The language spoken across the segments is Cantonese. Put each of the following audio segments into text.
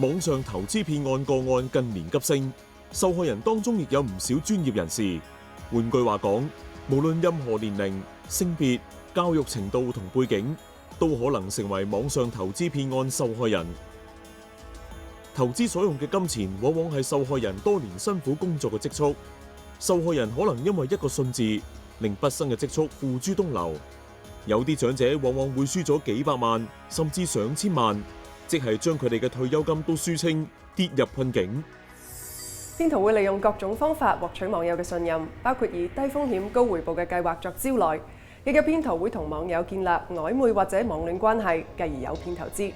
網上投資騙案個案近年急升，受害人當中亦有唔少專業人士。換句話講，無論任何年齡、性別、教育程度同背景，都可能成為網上投資騙案受害人。投資所用嘅金錢往往係受害人多年辛苦工作嘅積蓄，受害人可能因為一個信字，令畢生嘅積蓄付諸東流。有啲長者往往會輸咗幾百萬，甚至上千萬，即係將佢哋嘅退休金都輸清，跌入困境。騙徒會利用各種方法獲取網友嘅信任，包括以低風險高回報嘅計劃作招來，亦有騙徒會同網友建立曖昧或者網戀關係，繼而誘騙投資。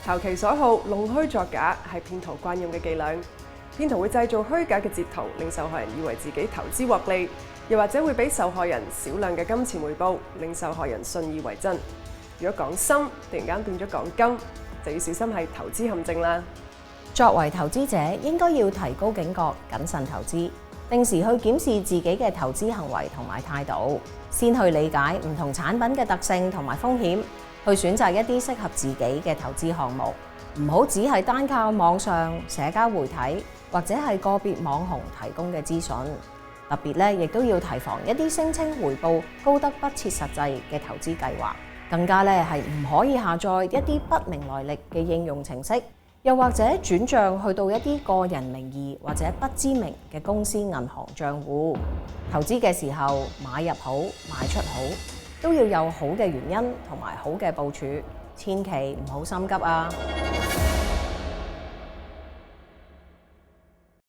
投其所好，弄虛作假係騙徒慣用嘅伎倆。騙徒會製造虛假嘅截圖，令受害人以為自己投資獲利，又或者會俾受害人少量嘅金錢回報，令受害人信以為真。如果講心突然間變咗講金，就要小心係投資陷阱啦。作為投資者，應該要提高警覺，謹慎投資，定時去檢視自己嘅投資行為同埋態度，先去理解唔同產品嘅特性同埋風險，去選擇一啲適合自己嘅投資項目，唔好只係單靠網上社交媒體或者係個別網紅提供嘅資訊。特別咧，亦都要提防一啲聲稱回報高得不切實際嘅投資計劃，更加咧係唔可以下載一啲不明來歷嘅應用程式，又或者轉賬去到一啲個人名義或者不知名嘅公司銀行賬戶。投資嘅時候，買入好，賣出好，都要有好嘅原因同埋好嘅部署，千祈唔好心急啊！